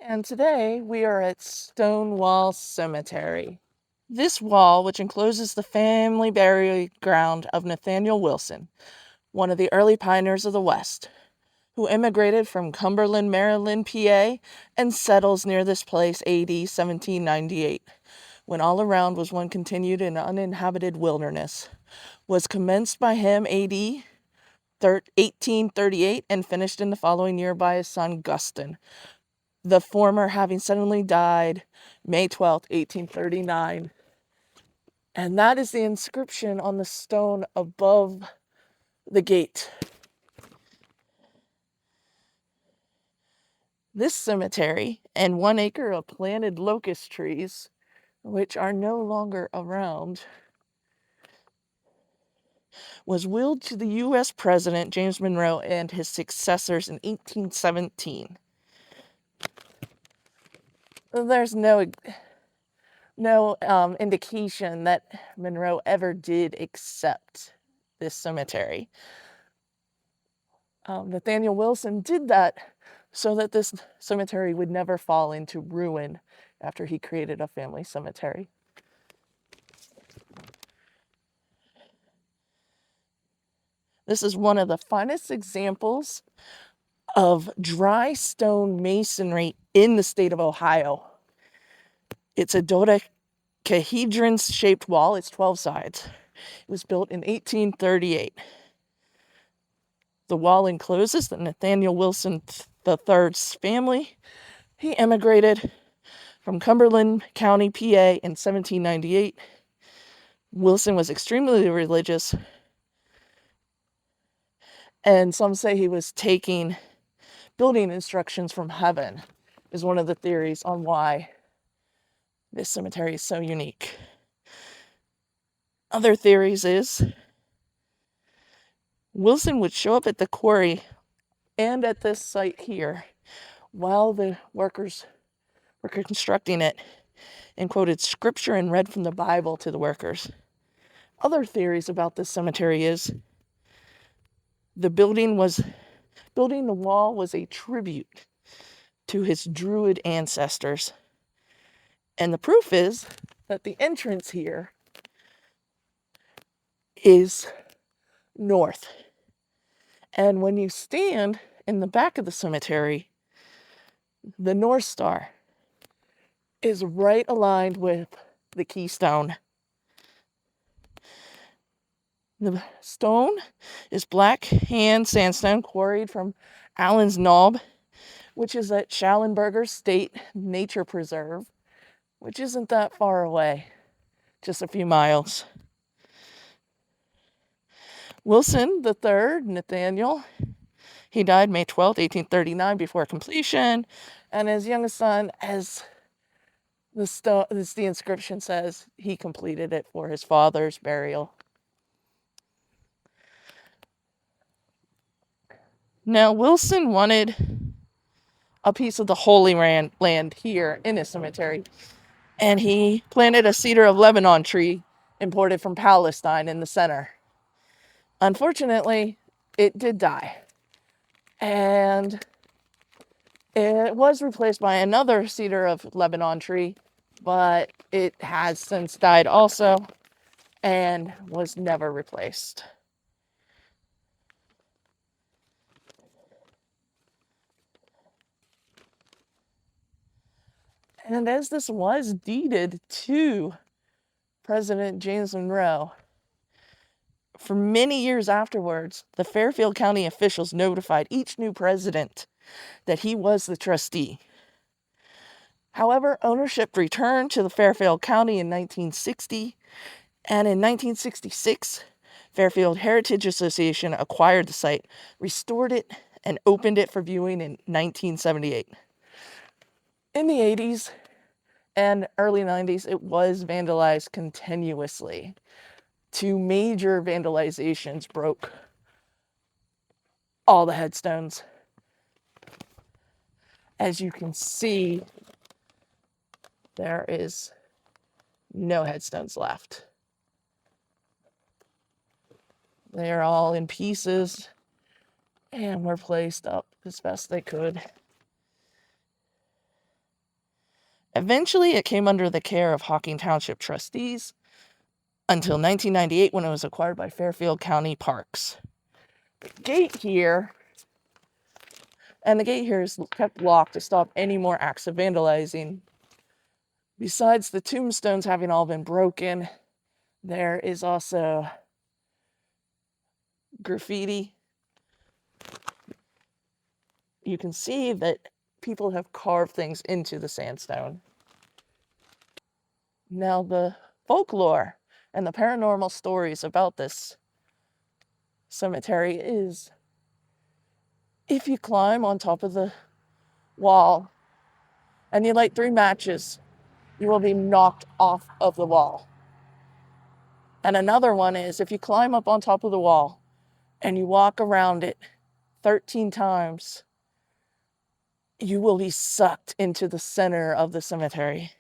And today we are at Stonewall Cemetery. This wall, which encloses the family burial ground of Nathaniel Wilson, one of the early pioneers of the West, who immigrated from Cumberland, Maryland, PA, and settles near this place AD 1798, when all around was one continued and uninhabited wilderness, was commenced by him AD 1838 and finished in the following year by his son Guston, the former having suddenly died May 12th, 1839. And that is the inscription on the stone above the gate. This cemetery and 1 acre of planted locust trees, which are no longer around, was willed to the U.S. President James Monroe and his successors in 1817. There's no indication that Monroe ever did accept this cemetery. Nathaniel Wilson did that so that this cemetery would never fall into ruin after he created a family cemetery. This is one of the finest examples of dry stone masonry in the state of Ohio. It's a dodecahedron-shaped wall. It's 12 sides. It was built in 1838. The wall encloses the Nathaniel Wilson III's family. He immigrated from Cumberland County, PA in 1798. Wilson was extremely religious, and some say he was taking building instructions from heaven, is one of the theories on why this cemetery is so unique. Other theories is Wilson would show up at the quarry and at this site here while the workers were constructing it and quoted scripture and read from the Bible to the workers. Other theories about this cemetery is building the wall was a tribute to his Druid ancestors. And the proof is that the entrance here is north. And when you stand in the back of the cemetery, the North Star is right aligned with the keystone. The stone is black hand sandstone quarried from Allen's Knob, which is at Schallenberger State Nature Preserve, which isn't that far away, just a few miles. Wilson III, Nathaniel, he died May 12, 1839, before completion, and his youngest son, as the inscription says, he completed it for his father's burial. Now, Wilson wanted a piece of the Holy Land here in his cemetery, and he planted a cedar of Lebanon tree imported from Palestine in the center. Unfortunately, it did die, and it was replaced by another cedar of Lebanon tree, but it has since died also and was never replaced. And as this was deeded to President James Monroe, for many years afterwards, the Fairfield County officials notified each new president that he was the trustee. However, ownership returned to the Fairfield County in 1960, and in 1966, Fairfield Heritage Association acquired the site, restored it, and opened it for viewing in 1978. In the 80s and early 90s, it was vandalized continuously. 2 major vandalizations broke all the headstones. As you can see, there is no headstones left. They're all in pieces and were placed up as best they could. Eventually, it came under the care of Hocking Township trustees until 1998 when it was acquired by Fairfield County Parks. The gate here is kept locked to stop any more acts of vandalizing. Besides the tombstones having all been broken, there is also graffiti. You can see that people have carved things into the sandstone. Now, the folklore and the paranormal stories about this cemetery is if you climb on top of the wall and you light 3 matches, you will be knocked off of the wall. And another one is if you climb up on top of the wall and you walk around it 13 times, you will be sucked into the center of the cemetery.